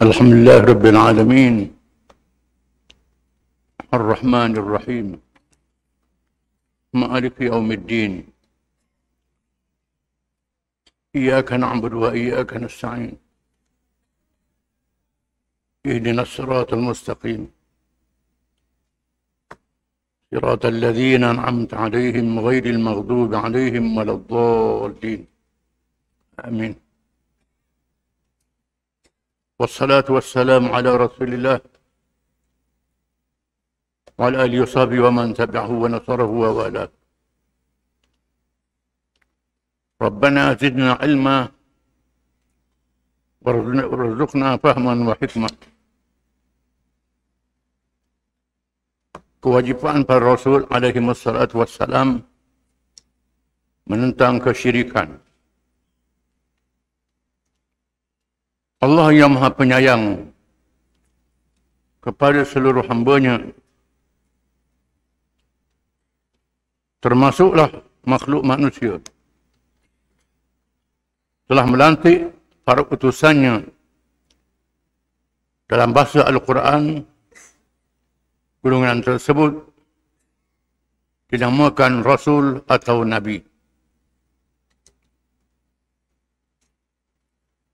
الحمد لله رب العالمين الرحمن الرحيم مالك يوم الدين إياك نعبد وإياك نستعين اهدنا الصراط المستقيم صراط الذين أنعمت عليهم غير المغضوب عليهم ولا الضالين آمين. والصلاة والسلام على رسول الله وعلى آله وصحبه ومن تبعه ونصره ووالاه. ربنا زدنا علما وارزقنا فهما وحكمة. Kewajipan para Rasul alaihi wassalatu wassalam menentang kesyirikan. Allah yang Maha Penyayang kepada seluruh hamba-Nya, termasuklah makhluk manusia, telah melantik para utusannya dalam bahasa Al-Quran. Golongan tersebut dinamakan Rasul atau Nabi.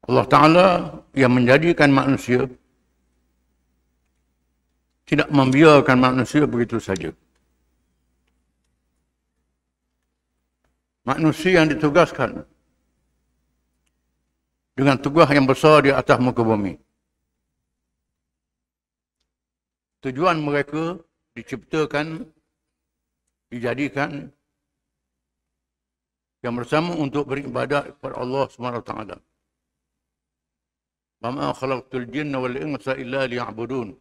Allah Ta'ala yang menjadikan manusia tidak membiarkan manusia begitu saja. Manusia yang ditugaskan dengan tugas yang besar di atas muka bumi. Tujuan mereka diciptakan, dijadikan yang bersama untuk beribadat kepada Allah SWT. Wa ma khalaqtul jinna wal insa illa liya'budun.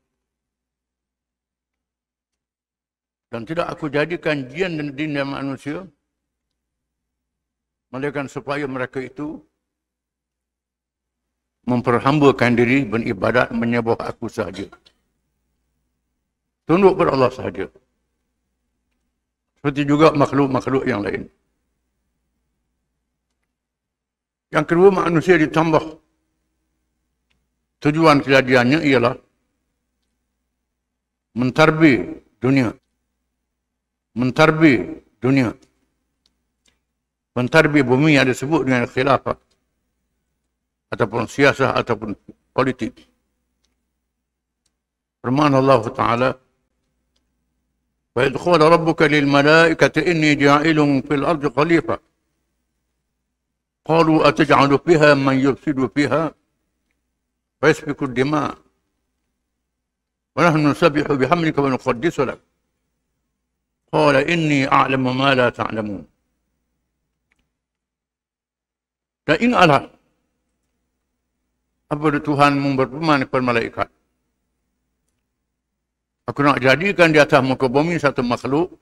Dan tidak aku jadikan jin dan jin dan manusia melainkan supaya mereka itu memperhambakan diri, beribadat, menyembah aku sahaja. Tunduk kepada Allah sahaja. Seperti juga makhluk-makhluk yang lain. Yang kedua, manusia ditambah. Tujuan kejadiannya ialah mentarbi dunia. Mentarbi dunia. Mentarbi bumi yang disebut dengan khilafah. Ataupun siasah ataupun politik. Firman Allah Ta'ala, وَإِذْ قَالَ رَبُّكَ لِلْمَلَائِكَةِ إِنِّي جَاعِلٌ فِي الْأَرْضِ خَلِيفَةً قَالُوا أَتَجْعَلُ فِيهَا مَنْ يُفْسِدُ فِيهَا وَيَسْفِكُ الدِّمَاءَ وَنَحْنُ نُسَبِّحُ بِحَمْدِكَ وَنُقَدِّسُ لَكَ قَالَ إِنِّي أَعْلَمُ مَا لَا تَعْلَمُونَ. Dan ingatlah apabila Tuhan berfirman kepada malaikat, aku nak jadikan di atas muka bumi satu makhluk,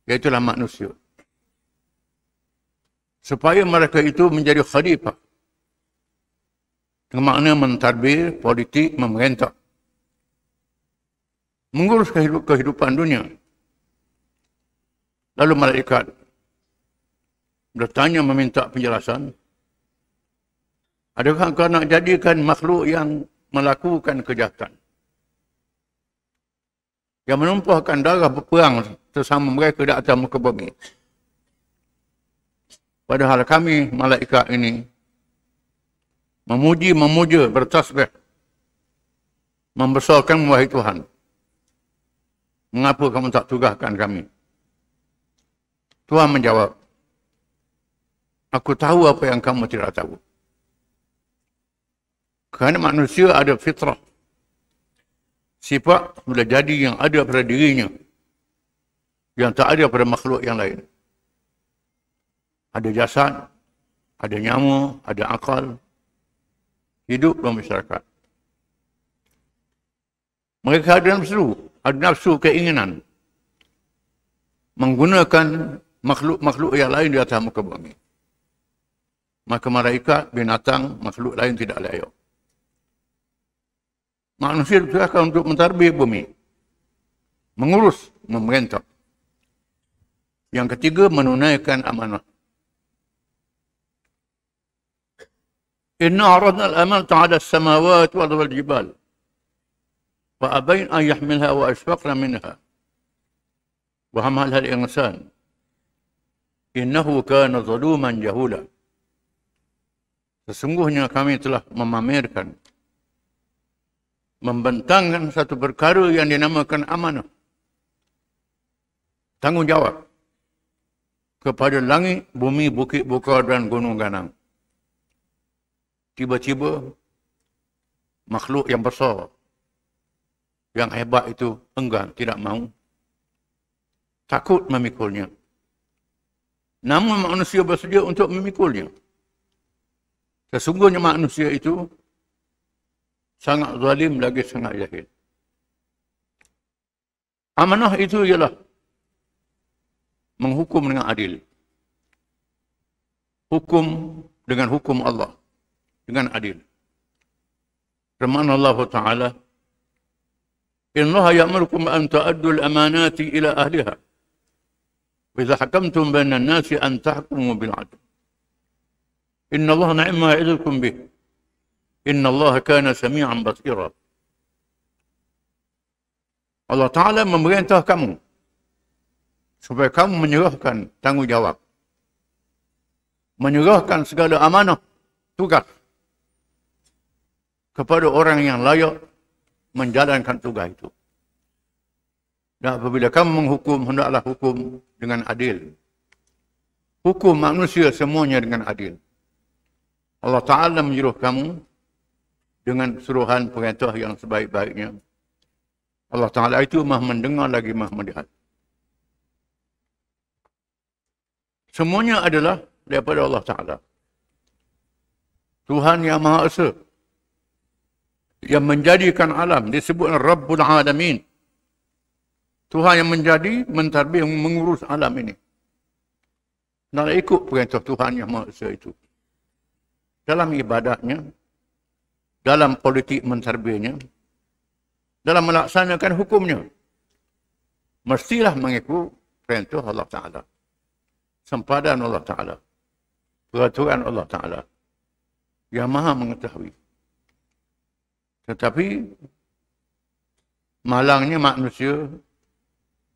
iaitulah manusia. Supaya mereka itu menjadi khalifah. Dengan makna mentadbir, politik, memerintah. Mengurus kehidupan dunia. Lalu malaikat bertanya meminta penjelasan. Adakah kau nak jadikan makhluk yang melakukan kejahatan? Yang menumpahkan darah berperang sesama mereka di atas muka bumi. Padahal kami, malaikat ini, memuja, bertasbih, membesarkan wahai Tuhan. Mengapa kamu tak tugaskan kami? Tuhan menjawab, aku tahu apa yang kamu tidak tahu. Kerana manusia ada fitrah. Sifat sudah jadi yang ada pada dirinya. Yang tak ada pada makhluk yang lain. Ada jasad, ada nyawa, ada akal. Hidup dalam masyarakat. Mereka ada nafsu keinginan. Menggunakan makhluk-makhluk yang lain di atas muka bumi. Maka malaikat, binatang, makhluk lain tidak layak. Manusia ditugaskan untuk mentadbir bumi. Mengurus, memerintah. Yang ketiga, menunaikan amanah. Inna aradna al-amanata 'ala as-samawati wal jibal fa abain an yahmilha wa ashfaqna minha wa hamalha al-insan innahu kana zaluman jahula. Sesungguhnya kami telah memamerkan, membentangkan satu perkara yang dinamakan amanah, tanggungjawab kepada langit, bumi, bukit, bukar dan gunung ganang. Tiba-tiba makhluk yang besar, yang hebat itu enggan, tidak mahu, takut memikulnya. Namun manusia bersedia untuk memikulnya. Sesungguhnya manusia itu sangat zalim lagi sangat jahil. Amanah itu ialah menghukum dengan adil. Hukum dengan hukum Allah, dengan adil. Firman Allah Ta'ala, Inna Allah ya'murukum an ta'addu al-amanati ila ahliha. Wa idha hakamtum baina an-nasi an tahkumu bil 'adl. Inna Allah ni'ma ya'idukum bih. Inna Allah kana sami'an basira. Allah Ta'ala memerintah kamu supaya kamu menyerahkan tanggungjawab, menyerahkan segala amanah, tugas kepada orang yang layak menjalankan tugas itu. Dan apabila kamu menghukum, hendaklah hukum dengan adil. Hukum manusia semuanya dengan adil. Allah Ta'ala menyuruh kamu dengan suruhan perintah yang sebaik-baiknya. Allah Ta'ala itu maha mendengar lagi maha melihat. Semuanya adalah daripada Allah Ta'ala. Tuhan yang Maha Esa, yang menjadikan alam, disebut Rabbul Alamin. Tuhan yang menjadi, mentadbir, mengurus alam ini. Nak ikut perintah Tuhan yang Maha Esa itu. Dalam ibadatnya, dalam politik mentadbirnya, dalam melaksanakan hukumnya, mestilah mengikut perintah Allah Ta'ala. Sempadan Allah Ta'ala. Peraturan Allah Ta'ala. Yang maha mengetahui. Tetapi malangnya manusia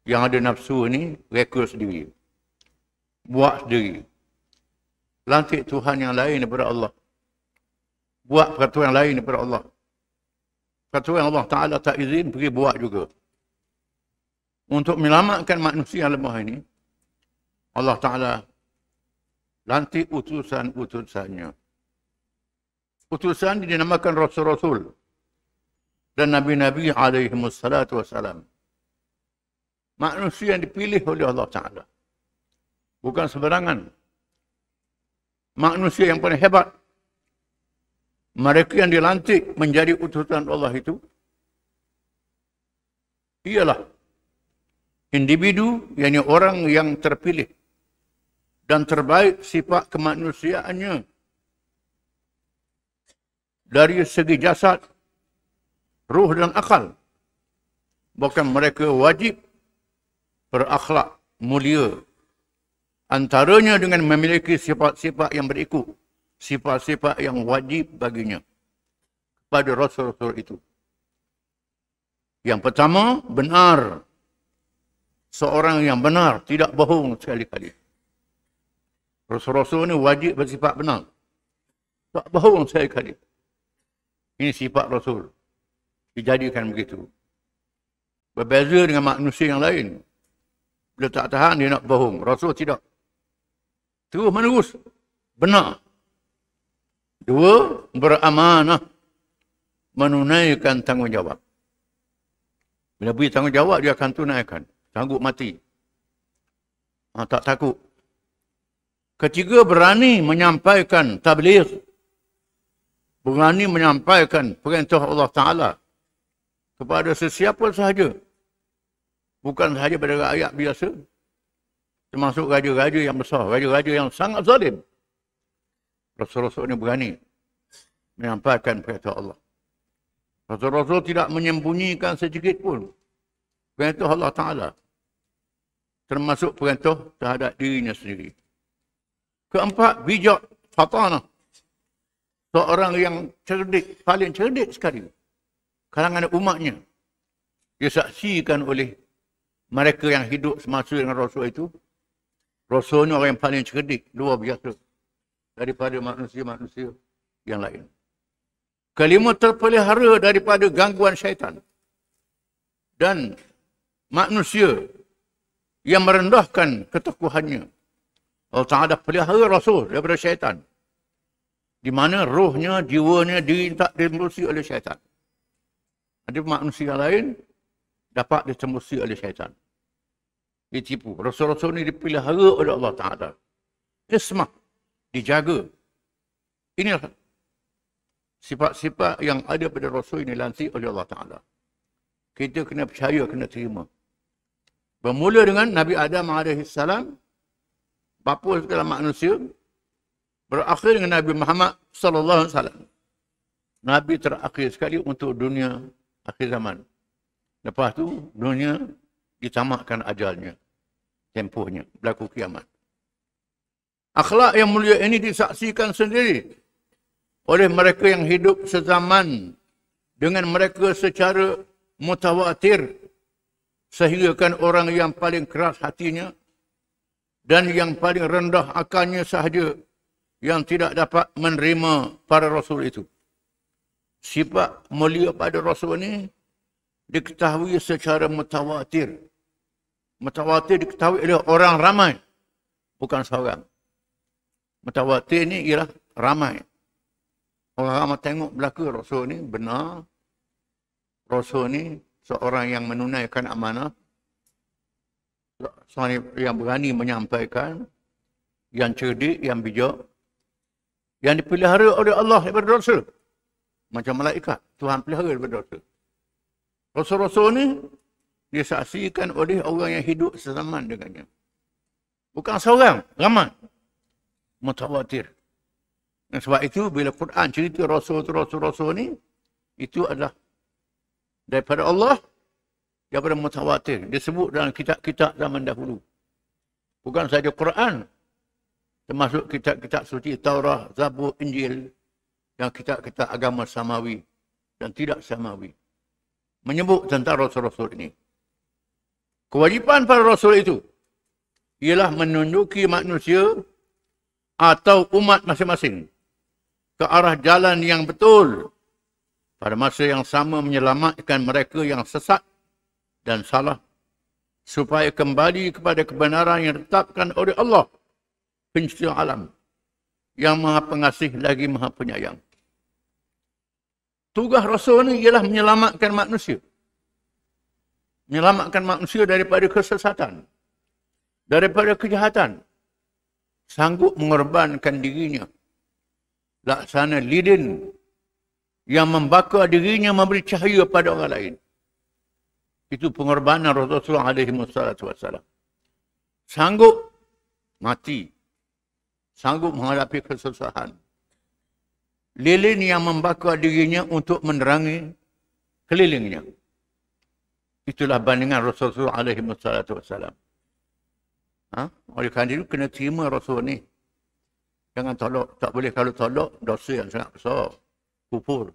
yang ada nafsu ini reka sendiri. Buat sendiri. Lantik Tuhan yang lain daripada Allah. Buat peraturan lain daripada Allah. Peraturan Allah Ta'ala tak izin, pergi buat juga. Untuk menyelamatkan manusia yang lemah ini, Allah Ta'ala lantik utusan-utusannya. Utusan dinamakan Rasul-Rasul dan Nabi-Nabi alaihimussalatu wassalam. Manusia yang dipilih oleh Allah Ta'ala. Bukan sembarangan. Manusia yang paling hebat. Mereka yang dilantik menjadi utusan Allah itu ialah individu, yakni orang yang terpilih dan terbaik sifat kemanusiaannya dari segi jasad, ruh dan akal. Bahkan mereka wajib berakhlak mulia. Antaranya dengan memiliki sifat-sifat yang berikut. Sifat-sifat yang wajib baginya kepada Rasul-Rasul itu. Yang pertama, benar. Seorang yang benar, tidak bohong sekali-kali. Rasul-Rasul ini wajib bersifat benar. Tak bohong sekali-kali. Ini sifat Rasul. Dijadikan begitu. Berbeza dengan manusia yang lain. Bila tak tahan, dia nak bohong. Rasul tidak. Terus menerus. Benar. Dua, beramanah. Menunaikan tanggungjawab. Bila beri tanggungjawab, dia akan tunaikan. Sanggup mati. Tak takut. Ketiga, berani menyampaikan tabligh. Berani menyampaikan perintah Allah Ta'ala kepada sesiapa sahaja. Bukan sahaja pada rakyat biasa. Termasuk raja-raja yang besar. Raja-raja yang sangat zalim. Rasul-Rasul ini berani menyampaikan perintah Allah. Rasul-Rasul tidak menyembunyikan sedikit pun perintah Allah Ta'ala. Termasuk perintah terhadap dirinya sendiri. Keempat, bijak fatanah. seorang yang cerdik, paling cerdik sekali kalangan umatnya, disaksikan oleh mereka yang hidup semasa dengan Rasul itu. Rasul ni orang yang paling cerdik, luar biasa daripada manusia-manusia yang lain. Kelima, terpelihara daripada gangguan syaitan. Dan manusia yang merendahkan ketakuhannya. Allah Ta'ala pelihara Rasul daripada syaitan. Di mana rohnya, jiwanya tak ditembusi oleh syaitan. Ada manusia lain dapat ditembusi oleh syaitan. Ditipu. Rasul-Rasul ini dipelihara oleh Allah Ta'ala. Ismah. Dijaga. Inilah sifat-sifat yang ada pada Rasul ini lantik oleh Allah Ta'ala. Kita kena percaya, kena terima. Bermula dengan Nabi Adam AS, bapa segala manusia, berakhir dengan Nabi Muhammad SAW. Nabi terakhir sekali untuk dunia akhir zaman. Lepas tu, dunia ditamatkan ajalnya, tempohnya, berlaku kiamat. Akhlak yang mulia ini disaksikan sendiri oleh mereka yang hidup sezaman dengan mereka secara mutawatir, sehingga kan orang yang paling keras hatinya dan yang paling rendah akalnya sahaja yang tidak dapat menerima para Rasul itu. Sifat mulia pada Rasul ini diketahui secara mutawatir. Mutawatir diketahui oleh orang ramai, bukan seorang. Mutawatir ini ialah ramai. Orang ramai tengok belaka Rasul ini benar. Rasul ini seorang yang menunaikan amanah, seorang yang berani menyampaikan, yang cerdik, yang bijak, yang dipelihara oleh Allah daripada dosa. Macam malaikat, Tuhan pelihara daripada dosa. Rasul-Rasul ini disaksikan oleh orang yang hidup sezaman dengannya. Bukan seorang, ramai. Mutawatir. Dan sebab itu, bila Quran cerita Rasul-Rasul ni, itu adalah daripada Allah, daripada mutawatir. Disebut dalam kitab-kitab zaman dahulu. Bukan saja Quran, termasuk kitab-kitab suci Taurah, Zabur, Injil, dan kitab-kitab agama samawi dan tidak samawi. Menyebut tentang Rasul-Rasul ini. Kewajipan para Rasul itu ialah menunjuki manusia atau umat masing-masing ke arah jalan yang betul, pada masa yang sama menyelamatkan mereka yang sesat dan salah, supaya kembali kepada kebenaran yang ditetapkan oleh Allah, Pencipta alam, yang Maha Pengasih lagi Maha Penyayang. Tugas Rasul ini ialah menyelamatkan manusia. Menyelamatkan manusia daripada kesesatan, daripada kejahatan. Sanggup mengorbankan dirinya. Laksana lilin yang membakar dirinya memberi cahaya pada orang lain. Itu pengorbanan Rasulullah SAW. Sanggup mati. Sanggup menghadapi kesusahan. Lilin yang membakar dirinya untuk menerangi kelilingnya. Itulah bandingan Rasulullah SAW. Oleh kerana itu kena terima Rasul ni. Jangan tolak. Tak boleh kalau tolak, dosa yang sangat besar. Kufur.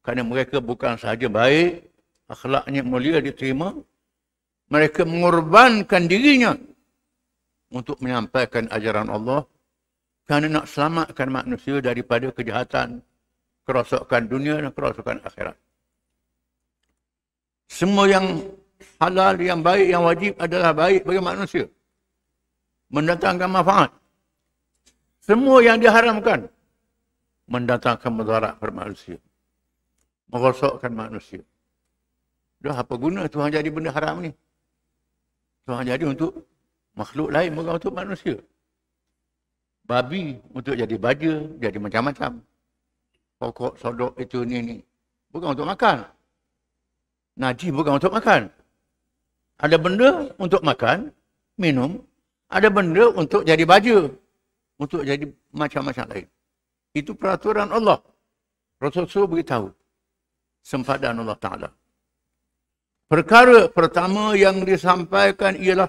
Kerana mereka bukan sahaja baik, akhlaknya mulia diterima, mereka mengorbankan dirinya untuk menyampaikan ajaran Allah kerana nak selamatkan manusia daripada kejahatan, kerosakan dunia dan kerosakan akhirat. Semua yang halal, yang baik, yang wajib adalah baik bagi manusia. Mendatangkan manfaat. Semua yang diharamkan mendatangkan mudarat kepada manusia. Merosakkan manusia. Dah apa guna Tuhan jadi benda haram ni? Tuhan jadi untuk makhluk lain, bukan untuk manusia. Babi untuk jadi baja, jadi macam-macam. Pokok, sodok, itu, ni. Bukan untuk makan. Najis bukan untuk makan. Ada benda untuk makan, minum. Ada benda untuk jadi baju, untuk jadi macam-macam lain. Itu peraturan Allah. Rasul beritahu. Sempadan Allah Ta'ala. Perkara pertama yang disampaikan ialah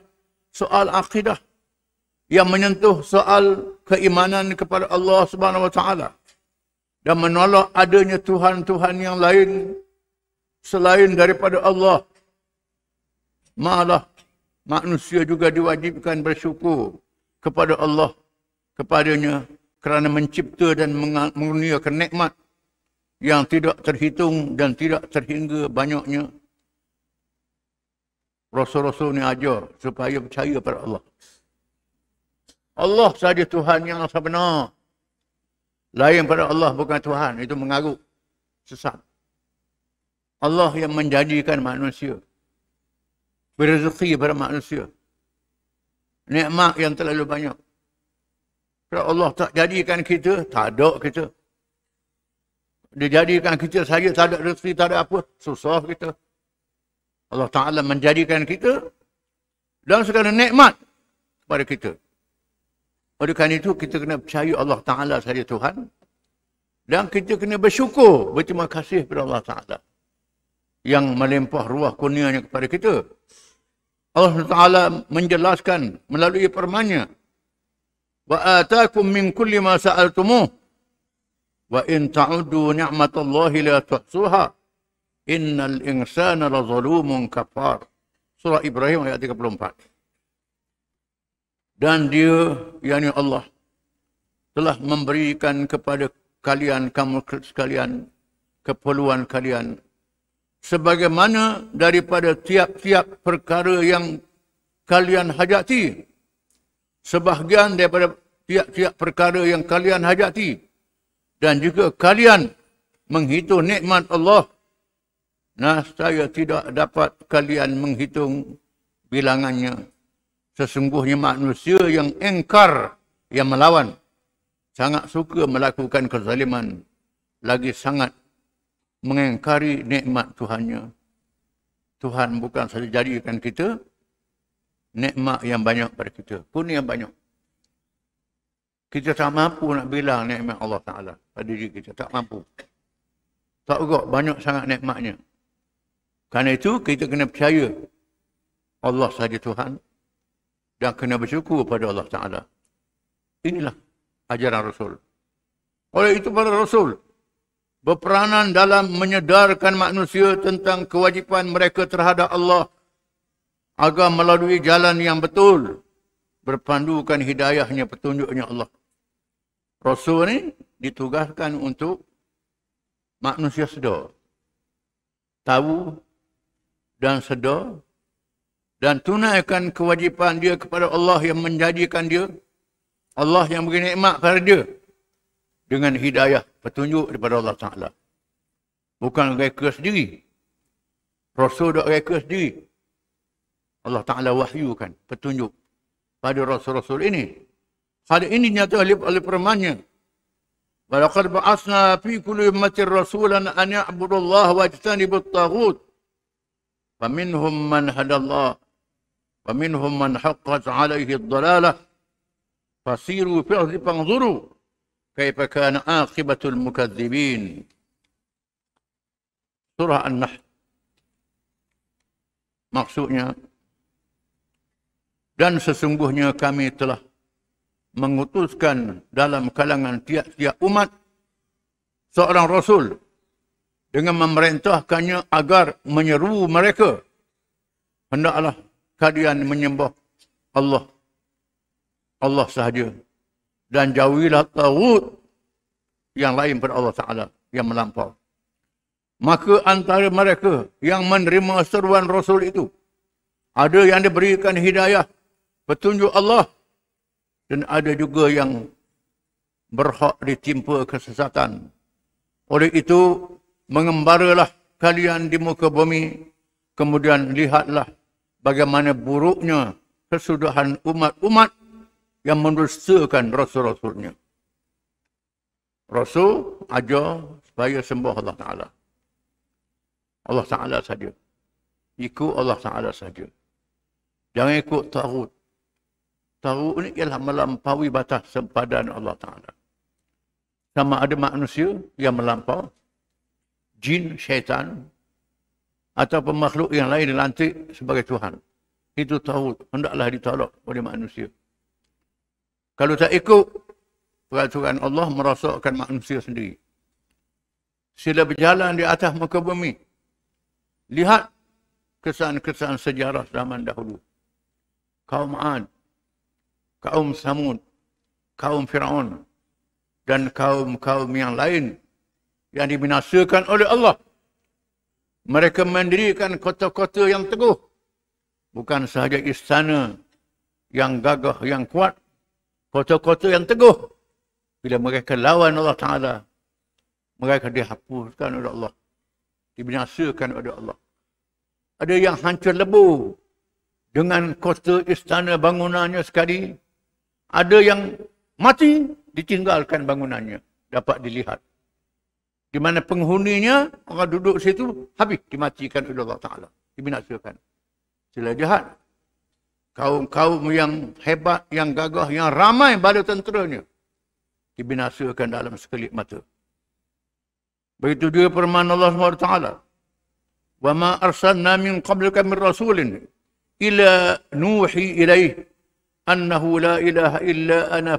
soal akidah. Yang menyentuh soal keimanan kepada Allah Subhanahu Wa Ta'ala. dan menolak adanya Tuhan-Tuhan yang lain selain daripada Allah. Malah manusia juga diwajibkan bersyukur kepada Allah, kepadanya kerana mencipta dan mengurniakan nikmat yang tidak terhitung dan tidak terhingga banyaknya. Rasul-Rasul ni ajar supaya percaya pada Allah. Allah sahaja Tuhan yang sebenar. Lain pada Allah bukan Tuhan, itu mengarut, sesat. Allah yang menjadikan manusia, berrezeki pada manusia, nikmat yang terlalu banyak. Kalau Allah tak jadikan kita, tak ada kita. Dia jadikan kita saja, tak ada rezeki, tak ada apa, susah kita. Allah Ta'ala menjadikan kita dan segala nikmat kepada kita. Oleh kerana itu, kita kena percaya Allah Ta'ala sahaja Tuhan. Dan kita kena bersyukur, berterima kasih kepada Allah Ta'ala yang melimpah ruah kurnianya kepada kita. Allah Ta'ala menjelaskan melalui firman-Nya, wa ataakum min kulli ma sa'altumuh wa in ta'uddu ni'matallahi la tuhsuha innal insana lazalumun kafar. Surah Ibrahim ayat 34. Dan dia, yakni Allah, telah memberikan kepada kalian, kamu sekalian, keperluan kalian, sebagaimana daripada tiap-tiap perkara yang kalian hajati. Sebahagian daripada tiap-tiap perkara yang kalian hajati. Dan juga kalian menghitung nikmat Allah. Nescaya tidak dapat kalian menghitung bilangannya. Sesungguhnya manusia yang engkar, yang melawan, sangat suka melakukan kezaliman, lagi sangat mengingkari nikmat Tuhannya. Tuhan bukan saja jadikan kita nikmat yang banyak pada kita, pun yang banyak. Kita tak mampu nak bilang nikmat Allah Ta'ala pada diri kita, tak mampu. Tak juga banyak sangat nikmatnya. Kerana itu kita kena percaya Allah sahaja Tuhan dan kena bersyukur pada Allah Ta'ala. Inilah ajaran Rasul. Oleh itu para Rasul berperanan dalam menyedarkan manusia tentang kewajipan mereka terhadap Allah agar melalui jalan yang betul, berpandukan hidayahnya, petunjuknya Allah. Rasul ni ditugaskan untuk manusia sedar, tahu dan sedar, dan tunaikan kewajipan dia kepada Allah yang menjadikan dia, Allah yang beri nikmat pada dia, dengan hidayah, petunjuk daripada Allah Ta'ala. Bukan reka sendiri. Rasul tak reka sendiri. Allah Ta'ala wahyukan petunjuk pada Rasul-Rasul ini. Hal ini nyata oleh firman-Nya. Walaqad ba'atsna fi kulli ummatin rasulan an ya'budu Allah wa yajtanibut taghut. Faminhum man hadallah wa minhum man haqqat 'alaihi ad-dalalah. Fasiru fil ardi fanzuru kaifa kana 'aqibatul mukadzibin. Surah An-Nahl. Maksudnya, dan sesungguhnya kami telah mengutuskan dalam kalangan tiap-tiap umat seorang Rasul dengan memerintahkannya agar menyeru mereka, hendaklah kalian menyembah Allah, Allah sahaja, dan jauhilah taghut yang lain pada Allah Ta'ala yang melampau. Maka antara mereka yang menerima seruan Rasul itu, ada yang diberikan hidayah, petunjuk Allah, dan ada juga yang berhak ditimpa kesesatan. Oleh itu, mengembaralah kalian di muka bumi, kemudian lihatlah bagaimana buruknya kesudahan umat-umat yang mendustakan Rasul-Rasulnya. Rasul ajar supaya sembah Allah Ta'ala. Allah Ta'ala saja. Ikut Allah Ta'ala saja. Jangan ikut taghut. Taghut ini ialah melampaui batas sempadan Allah Ta'ala. Sama ada manusia yang melampau, jin, syaitan, ataupun makhluk yang lain dilantik sebagai Tuhan. Itu taghut. Hendaklah ditolak oleh manusia. Kalau tak ikut peraturan Allah, merosakkan manusia sendiri. Sila berjalan di atas muka bumi. Lihat kesan-kesan sejarah zaman dahulu. Kaum Ad, kaum Samud, kaum Fir'aun, dan kaum-kaum yang lain yang dibinasakan oleh Allah. Mereka mendirikan kota-kota yang teguh. Bukan sahaja istana yang gagah, yang kuat. Kota-kota yang teguh. Bila mereka lawan Allah Ta'ala, mereka dihapuskan oleh Allah. Dibinasakan oleh Allah. Ada yang hancur lebur dengan kota istana bangunannya sekali. Ada yang mati, ditinggalkan bangunannya. Dapat dilihat. Di mana penghuninya, orang duduk situ, habis dimatikan oleh Allah Ta'ala. Dibinasakan. Sila jahat. Kaum-kaum yang hebat, yang gagah, yang ramai bala tenteranya. Dibinasakan dalam sekelip mata. Begitu juga firman Allah SWT. وَمَا أَرْسَلْنَا مِنْ قَبْلِكَ مِنْ رَسُولٍ إِلَّا نُوحِي إِلَيْهِ أَنَّهُ لَا إِلَهَ إِلَّا أَنَا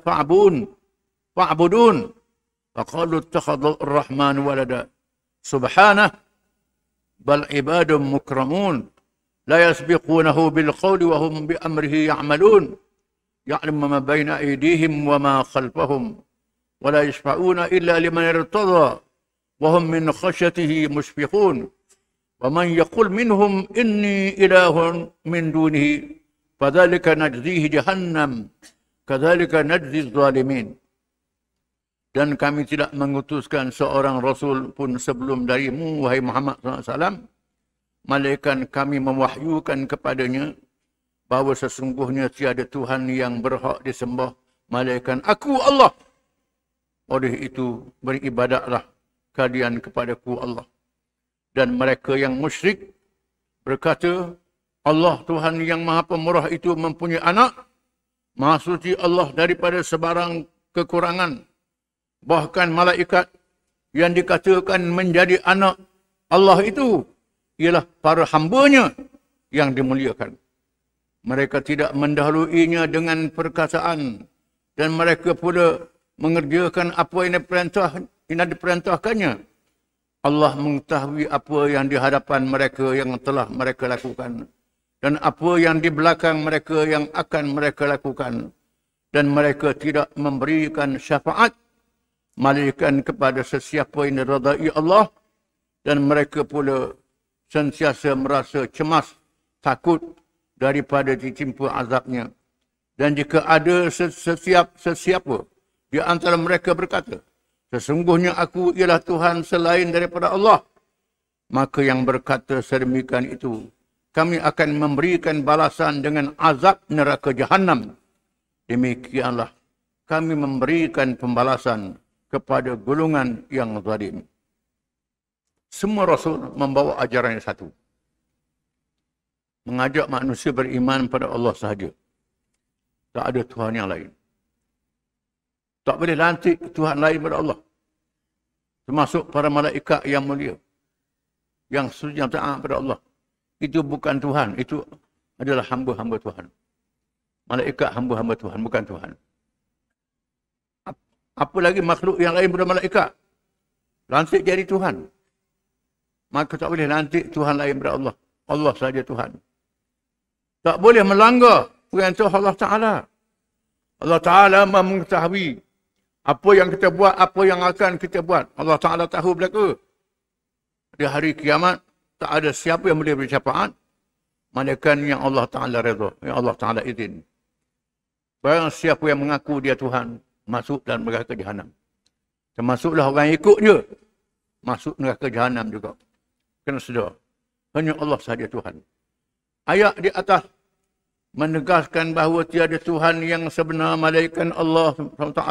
فَاعْبُدُونَ فَقَالُوا اتَّخَذَ الرَّحْمَنُ وَلَدًا سُبْحَانَهُ بَلْ عِبَادٌ مُكْرَمُونَ لَا يَسْبِقُونَهُ بِالْقَوْلِ وَهُمْ بِأَمْرِهِ يَعْمَلُونَ يَعْلَمُ مَا بَيْنَ أَيْدِيهِمْ وَمَا خَلْفَهُمْ وَلَا يَشْفَعُونَ إِلَّا لِمَنِ ارْتَضَى وَهُمْ مِنْ خَشْيَتِهِ مُشْفِقُونَ وَمَنْ يَقُلْ مِنْهُمْ إِنِّي إِلَهٌ مِنْ دُونِهِ فَذَلِكَ نَجْزِيهِ جَهَنَّمَ كَذَلِكَ نَجْزِي الظَّالِمِينَ. Dan kami tidak mengutuskan seorang Rasul pun sebelum darimu, wahai Muhammad SAW. Malaikat kami mewahyukan kepadanya bahawa sesungguhnya tiada Tuhan yang berhak disembah malaikat aku Allah. Oleh itu beribadatlah kalian kepadaku Allah. Dan mereka yang musyrik berkata, Allah Tuhan yang Maha Pemurah itu mempunyai anak. Maha suci Allah daripada sebarang kekurangan. Bahkan malaikat yang dikatakan menjadi anak Allah itu ialah para hambanya yang dimuliakan. Mereka tidak mendahuluinya dengan perkataan dan mereka pula mengerjakan apa yang diperintahkannya. Allah mengetahui apa yang di hadapan mereka yang telah mereka lakukan dan apa yang di belakang mereka yang akan mereka lakukan. Dan mereka tidak memberikan syafaat malaikat kepada sesiapa yang diridai Allah, dan mereka pula sentiasa merasa cemas, takut daripada ditimpa azabnya. Dan jika ada sesiapa di antara mereka berkata, sesungguhnya aku ialah Tuhan selain daripada Allah, maka yang berkata sedemikian itu, kami akan memberikan balasan dengan azab neraka Jahannam. Demikianlah kami memberikan pembalasan kepada golongan yang zalim. Semua Rasul membawa ajaran yang satu. Mengajak manusia beriman pada Allah sahaja. Tak ada Tuhan yang lain. Tak boleh lantik Tuhan lain pada Allah. Termasuk para malaikat yang mulia. Yang sujud taat pada Allah. Itu bukan Tuhan. Itu adalah hamba-hamba Tuhan. Malaikat hamba-hamba Tuhan. Bukan Tuhan. Apa lagi makhluk yang lain pada malaikat? Lantik jadi Tuhan. Maka tak boleh lantik Tuhan lain pada Allah. Allah saja Tuhan. Tak boleh melanggar perintah Allah Ta'ala. Allah Ta'ala mengetahui apa yang kita buat, apa yang akan kita buat. Allah Ta'ala tahu belaka. Di hari kiamat, tak ada siapa yang boleh bersyafaat, melainkan yang Allah Ta'ala redha, yang Allah Ta'ala izin. Barang siapa yang mengaku dia Tuhan, masuk dalam neraka Jahannam. Termasuklah orang yang ikut dia, masuk neraka Jahannam juga. Kena sedar. Hanya Allah sahaja Tuhan. Ayat di atas menegaskan bahawa tiada Tuhan yang sebenar melainkan Allah SWT.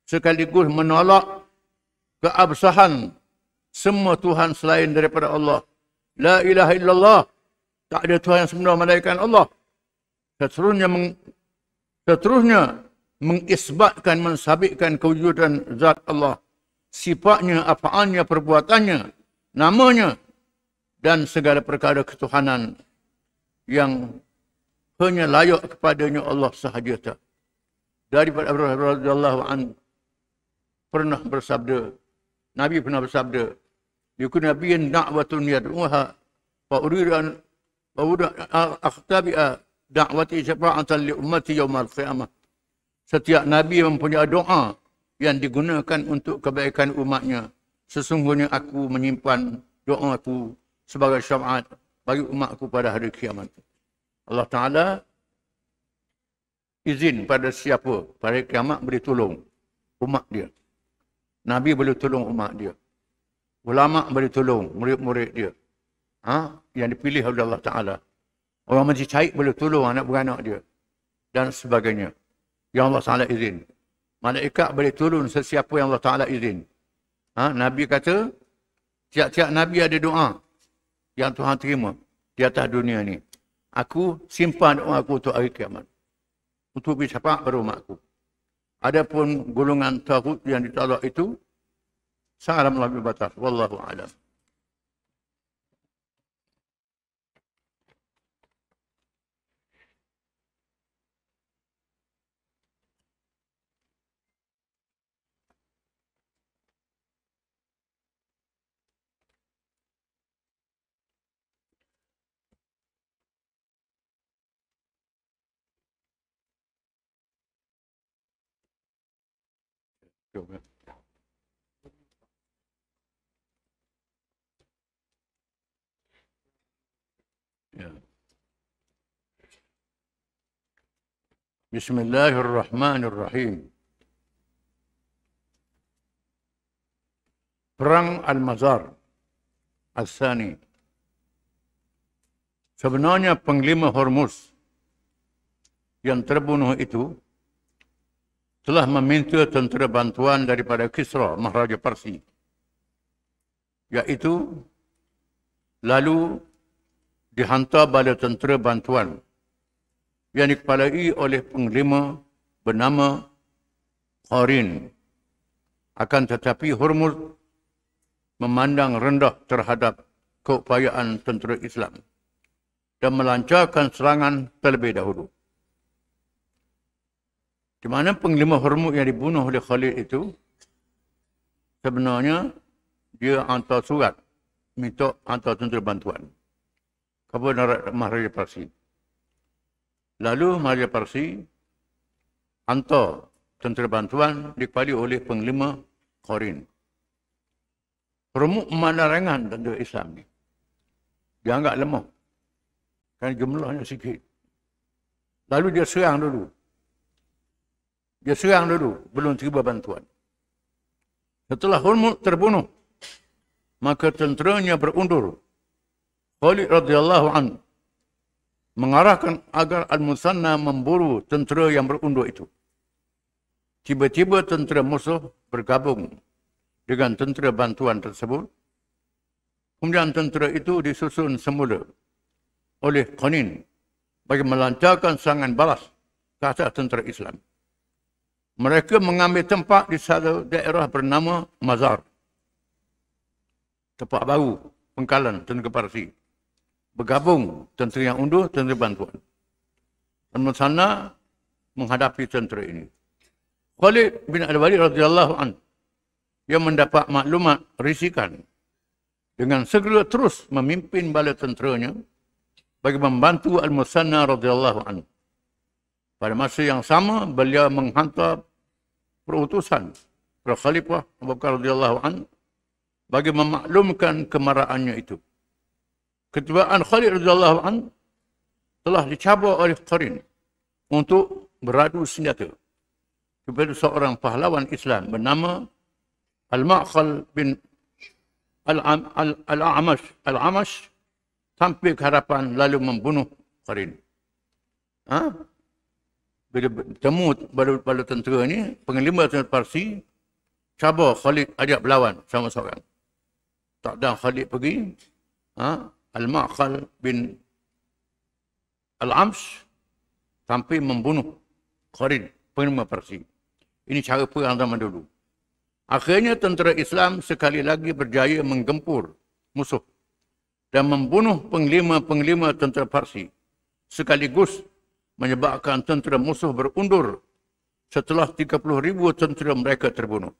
Sekaligus menolak keabsahan semua Tuhan selain daripada Allah. La ilaha illallah. Tak ada Tuhan yang sebenar melainkan Allah. Seterusnya mengisbatkan, mensabitkan kewujudan zat Allah. Sifatnya, afaalnya, perbuatannya, namanya, dan segala perkara ketuhanan yang hanya layak kepadanya Allah sahaja. Daripada Abu Hurairah radhiyallahu anhu pernah bersabda, Nabi pernah bersabda, "Yakun nabiyyan da'watun yad'uha wa uridu an akhtabi'a da'wati syafa'atan li ummati yaumal qiyamah." Setiap nabi mempunyai doa yang digunakan untuk kebaikan umatnya. Sesungguhnya aku menyimpan doa aku sebagai syafaat bagi umatku pada hari kiamat. Allah Ta'ala izin pada siapa pada hari kiamat boleh tolong umat dia. Nabi boleh tolong umat dia. Ulama boleh tolong murid-murid dia. Yang dipilih oleh Allah Ta'ala. Orang majlis cair boleh tolong anak beranak dia. Dan sebagainya. Yang Allah Ta'ala izin. Malaikat boleh turun sesiapa yang Allah Ta'ala izin. Nabi kata, tiap-tiap Nabi ada doa yang Tuhan terima di atas dunia ni. Aku simpan doa aku untuk hari kiamat. Untuk bersyafaat pada umatku. Adapun golongan taghut yang ditolak itu, sangatlah melampaui batas. Wallahu a'lam. Coba. Ya. Bismillahirrahmanirrahim. Perang Al-Mazar Al-Thani. Sebenarnya Panglima Hormuz yang terbunuh itu telah meminta tentera bantuan daripada Kisra, Maharaja Parsi. Iaitu, lalu dihantar bala tentera bantuan yang dikepalai oleh panglima bernama Qarin. Akan tetapi Hormuz memandang rendah terhadap keupayaan tentera Islam dan melancarkan serangan terlebih dahulu. Di mana panglima Hormuz yang dibunuh oleh Khalid itu, sebenarnya dia hantar surat minta hantar tentera bantuan kepada Maharaja Parsi. Lalu Maharaja Parsi hantar tentera bantuan dikepalai oleh panglima Qarin. Hormuz memandang ringan tentera Islam ni. Dia anggap lemah. Kerana jumlahnya sikit. Lalu dia serang dulu. Belum tiba bantuan. Setelah Hormuz terbunuh, maka tenteranya berundur. Khalid radhiyallahu anhu mengarahkan agar Al-Musanna memburu tentera yang berundur itu. Tiba-tiba tentera musuh bergabung dengan tentera bantuan tersebut. Kemudian tentera itu disusun semula oleh Qarin bagi melancarkan serangan balas ke atas tentera Islam. Mereka mengambil tempat di satu daerah bernama Mazar. Tempat baru, pengkalan tentera Parsi. Bergabung tentera yang undur, tentera bantuan. Dan Musanna menghadapi tentera ini. Khalid bin Al-Walid radhiyallahu anhu yang mendapat maklumat risikan dengan segera terus memimpin bala tenteranya bagi membantu Al-Musanna radhiyallahu anhu. Pada masa yang sama, beliau menghantar perutusan kepada Khalifah Abu Bakar radhiyallahu anhu bagi memaklumkan kemarahannya itu. Ketibaan Khalid radhiyallahu anhu telah dicabar oleh Qarin untuk beradu senjata kepada seorang pahlawan Islam bernama Al-Ma'qal bin Al-A'mash sampai ke hadapan lalu membunuh Qarin. Bila bertemu bala tentera ni, panglima tentera Parsi cabar Khalid ajak berlawan sama seorang. Tak ada Khalid pergi. Al-Ma'qal bin Al-Amsh sampai membunuh Qarin, panglima Parsi. Ini cara perang zaman dulu. Akhirnya tentera Islam sekali lagi berjaya menggempur musuh dan membunuh panglima-panglima tentera Parsi, sekaligus menyebabkan tentera musuh berundur setelah 30,000 tentera mereka terbunuh.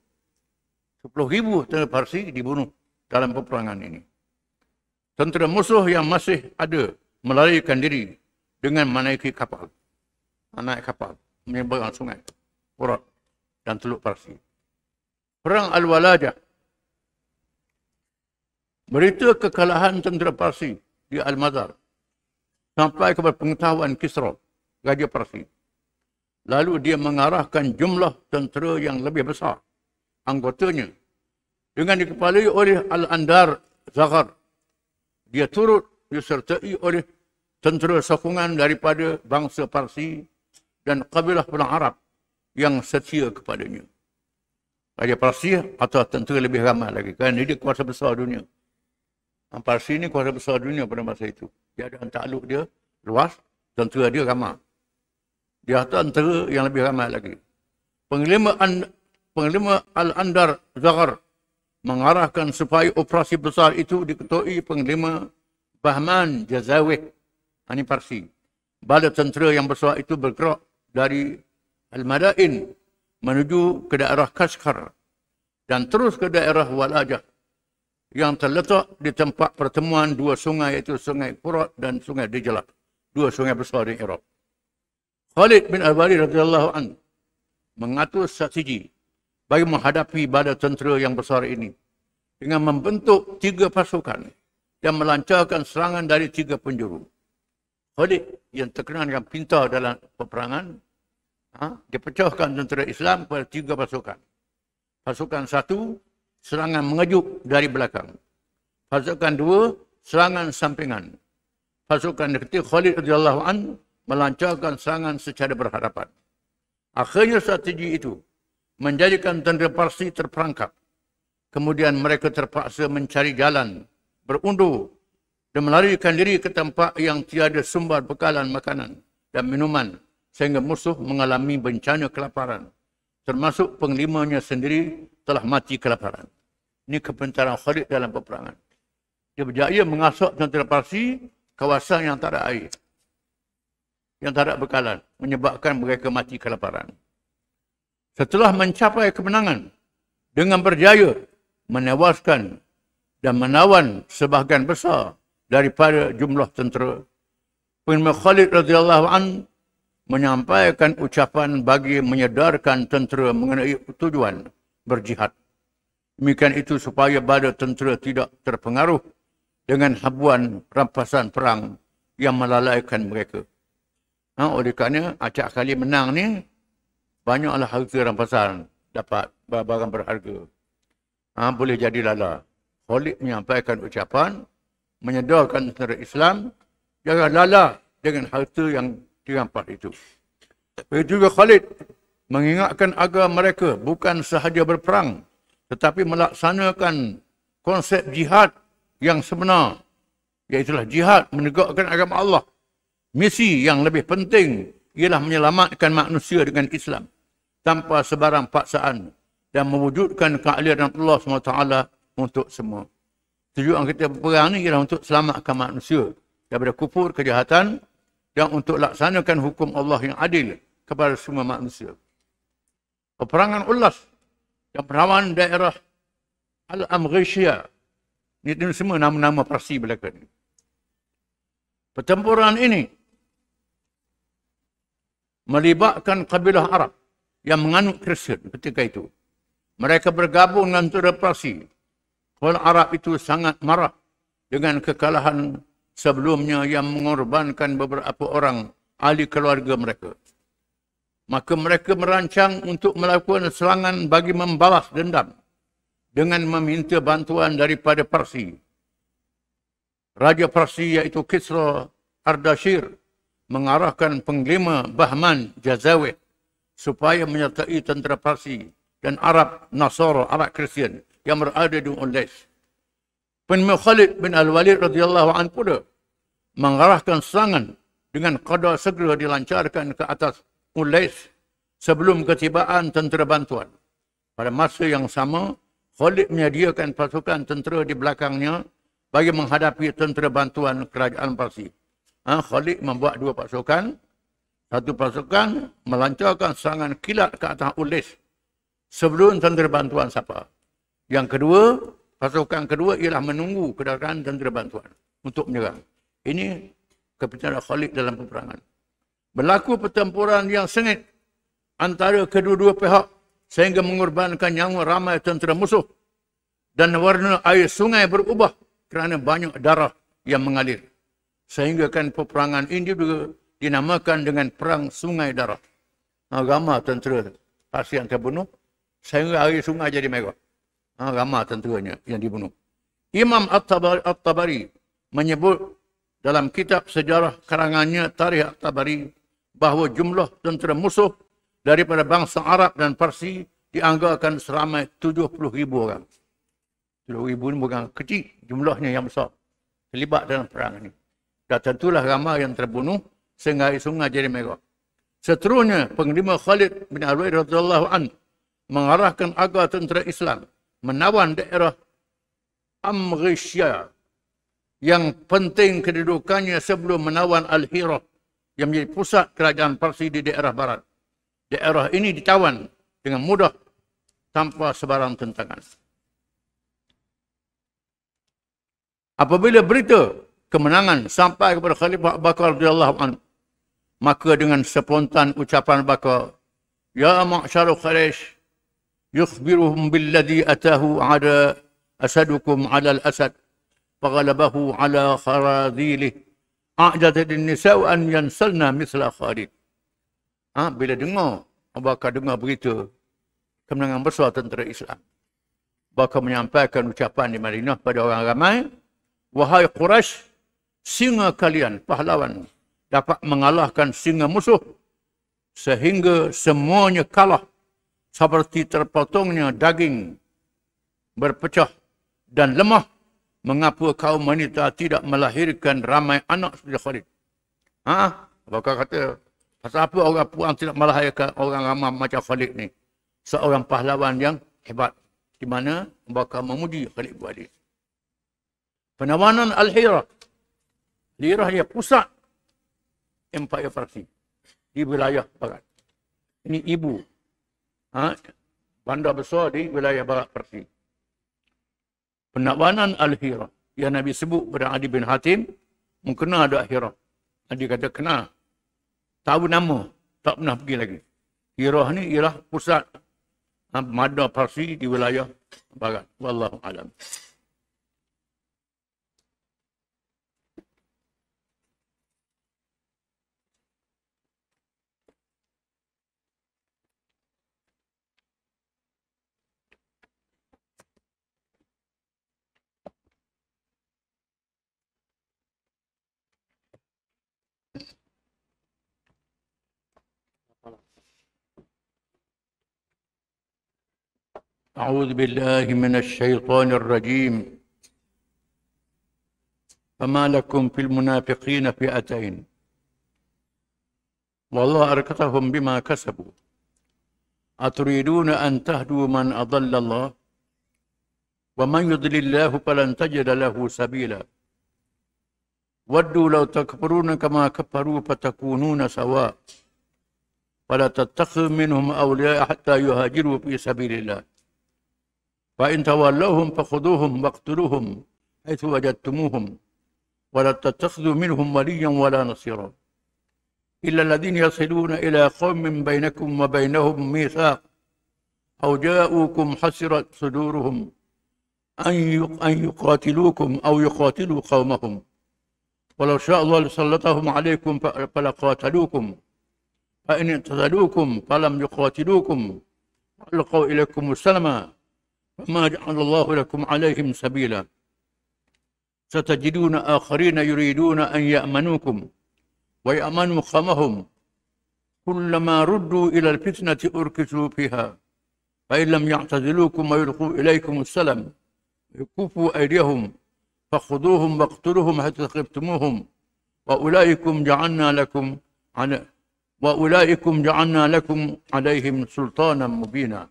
10,000 tentera Parsi dibunuh dalam peperangan ini. Tentera musuh yang masih ada melarikan diri dengan menaiki kapal. Naik kapal, menyeberang sungai, Furat dan Teluk Parsi. Perang Al-Walajah. Berita kekalahan tentera Parsi di Al-Mazar sampai kepada pengetahuan Kisra, Raja Parsi. Lalu dia mengarahkan jumlah tentera yang lebih besar, anggotanya, dengan dikepalai oleh Al-Andar Zaghar. Dia turut disertai oleh tentera sokongan daripada bangsa Parsi dan kabilah pulang Arab yang setia kepadanya. Raja Parsi atau tentera lebih ramai lagi, kerana dia kuasa besar dunia. Parsi ni kuasa besar dunia pada masa itu. Dia ada takluk dia luas, tentera dia ramai. Dia tentera yang lebih ramai lagi. Panglima Al-Andar Zaghar mengarahkan supaya operasi besar itu diketuai Panglima Bahman Jazawih. Ini Parsi. Bala tentera yang besar itu bergerak dari Al-Madain menuju ke daerah Kashgar dan terus ke daerah Walajah yang terletak di tempat pertemuan dua sungai, iaitu Sungai Furat dan Sungai Dijlah, dua sungai besar di Iraq. Khalid bin Al-Walid radhiyallahu anhu mengatur strategi bagi menghadapi bala tentera yang besar ini dengan membentuk 3 pasukan dan melancarkan serangan dari 3 penjuru. Khalid yang terkenal dengan pintar dalam peperangan, dia pecahkan tentera Islam kepada 3 pasukan. Pasukan 1, serangan mengejut dari belakang. Pasukan 2, serangan sampingan. Pasukan ketiga Khalid radhiyallahu anhu melancarkan serangan secara berhadapan. Akhirnya strategi itu menjadikan tentera Parsi terperangkap. Kemudian mereka terpaksa mencari jalan, berundur dan melarikan diri ke tempat yang tiada sumber bekalan makanan dan minuman sehingga musuh mengalami bencana kelaparan. Termasuk penglimanya sendiri telah mati kelaparan. Ini kepintaran Khalid dalam peperangan. Dia berjaya mengasak tentera Parsi kawasan yang tak ada air, yang tak ada bekalan, menyebabkan mereka mati kelaparan. Setelah mencapai kemenangan dengan berjaya menewaskan dan menawan sebahagian besar daripada jumlah tentera, Panglima Khalid radhiyallahu anhu menyampaikan ucapan bagi menyedarkan tentera mengenai tujuan berjihad. Demikian itu supaya bala tentera tidak terpengaruh dengan habuan rampasan perang yang melalaikan mereka. Oleh kerana acak kali menang ni, banyaklah harta rampasan, dapat barang berharga. Boleh jadi lala. Khalid menyampaikan ucapan, menyedarkan tentera Islam, jangan lala dengan harta yang dirampas itu. Begitu juga Khalid mengingatkan agar mereka bukan sahaja berperang, tetapi melaksanakan konsep jihad yang sebenar, iaitulah jihad menegakkan agama Allah. Misi yang lebih penting ialah menyelamatkan manusia dengan Islam tanpa sebarang paksaan dan mewujudkan keadilan Allah SWT untuk semua. Tujuan kita berperang ni ialah untuk selamatkan manusia daripada kufur, kejahatan dan untuk laksanakan hukum Allah yang adil kepada semua manusia. Peperangan Ulas yang berawan daerah Al-Amghishiyah, ini semua nama-nama Parsi belaka ni. Pertempuran ini melibatkan kabilah Arab yang menganut Kristian ketika itu. Mereka bergabung dengan tentera Parsi. Orang Arab itu sangat marah dengan kekalahan sebelumnya yang mengorbankan beberapa orang ahli keluarga mereka. Maka mereka merancang untuk melakukan serangan bagi membalas dendam dengan meminta bantuan daripada Parsi. Raja Parsi iaitu Kisra Ardashir mengarahkan Panglima Bahman Jazawih supaya menyertai tentera Parsi dan Arab Nasara, Arab Kristian yang berada di Ulais. Panglima Khalid bin Al-Walid radhiyallahu anhu pula mengarahkan serangan dengan qada segera dilancarkan ke atas Ulais sebelum ketibaan tentera bantuan. Pada masa yang sama, Khalid menyediakan pasukan tentera di belakangnya bagi menghadapi tentera bantuan kerajaan Parsi. Khalid membuat 2 pasukan. Satu pasukan melancarkan serangan kilat ke atas Ulais sebelum tentera bantuan sampai. Yang kedua, pasukan kedua ialah menunggu kedatangan tentera bantuan untuk menyerang. Ini Kapitan Khalid dalam peperangan. Berlaku pertempuran yang sengit antara kedua-dua pihak sehingga mengorbankan nyawa ramai tentera musuh dan warna air sungai berubah kerana banyak darah yang mengalir. Sehingga kan peperangan ini juga dinamakan dengan Perang Sungai Darah. Ramai tentera Parsi yang terbunuh sehingga air sungai jadi merah. Ramai tenteranya yang dibunuh. Imam At-Tabari menyebut dalam kitab sejarah karangannya Tarikh At-Tabari bahawa jumlah tentera musuh daripada bangsa Arab dan Parsi dianggarkan seramai 70,000 orang. 70,000 ni bukan kecil, jumlahnya yang besar. Terlibat dalam perang ini. Dan tentulah ramai yang terbunuh sehingga air sungai jadi merah. Seterusnya, Panglima Khalid bin Al-Walid radhiyallahu anhu mengarahkan agar tentera Islam menawan daerah Amrishya yang penting kedudukannya sebelum menawan Al-Hirah yang menjadi pusat kerajaan Parsi di daerah barat. Daerah ini ditawan dengan mudah tanpa sebarang tentangan. Apabila berita kemenangan sampai kepada Khalifah Abu Bakar radhiyallahu anhu, maka dengan spontan ucapan Bakar, "Ya ma'syar Quraisy, yukhbiruhum billadhi atahu ada asadukum 'ala al-asad, faghalabahu 'ala kharadhilih, a'jadat an-nisa' an yansalna mithla Khalid." Bila dengar, Abu Bakar dengar berita kemenangan besar tentera Islam, Bakar menyampaikan ucapan di Madinah pada orang ramai, "Wahai Quraisy, singa kalian, pahlawan, dapat mengalahkan singa musuh sehingga semuanya kalah seperti terpotongnya daging, berpecah dan lemah. Mengapa kaum wanita tidak melahirkan ramai anak seperti Khalid?" Bakar kata, pasal apa orang puan tidak melahirkan orang ramai macam Khalid ni? Seorang pahlawan yang hebat. Di mana Bakar memuji Khalid bin Walid. Penawanan Al-Hirah. Al-Hirah dia pusat Empire Parsi di wilayah barat. Ini ibu. Bandar besar di wilayah barat Parsi. Penawanan Al-Hirah. Yang Nabi sebut pada Adi bin Hatim, mengkena ada Hirah. Adi kata kena. Tahu nama, tak pernah pergi lagi. Hirah ni ialah pusat Bandar Parsi di wilayah barat. Wallahu a'lam. أعوذ بالله من الشيطان الرجيم. فما لكم في المنافقين فئتين والله أركتهم بما كسبوا أتريدون أن تهدوا من أضل الله ومن يضلل الله فلن تجد له سبيلا ودوا لو تكفرون كما كفروا فتكونون سواء فلا تتخذوا منهم أولياء حتى يهاجروا في سبيل الله فإن تولوهم فخذوهم واقتلوهم حيث وجدتموهم ولا تتخذوا منهم وليا ولا نصيرا إلا الذين يصلون إلى قوم بينكم وبينهم ميثاق أو جاءوكم حسرت صدورهم أن يقاتلوكم أو يقاتلوا قومهم ولو شاء الله لسلطهم عليكم فلقاتلوكم فإن اعتزلوكم فلم يقاتلوكم وألقوا إليكم السلم فما جعل الله لكم عليهم سبيلا ستجدون آخرين يريدون أن يأمنوكم ويأمنوا قومهم كلما ردوا إلى الفتنة أركسوا فيها فإن لم يعتزلوكم ويلقوا إليكم السلم يكفوا أيديهم فخذوهم واقتلوهم حتى ثقفتموهم وأولئكم جعلنا لكم عليهم سلطانا مبينا.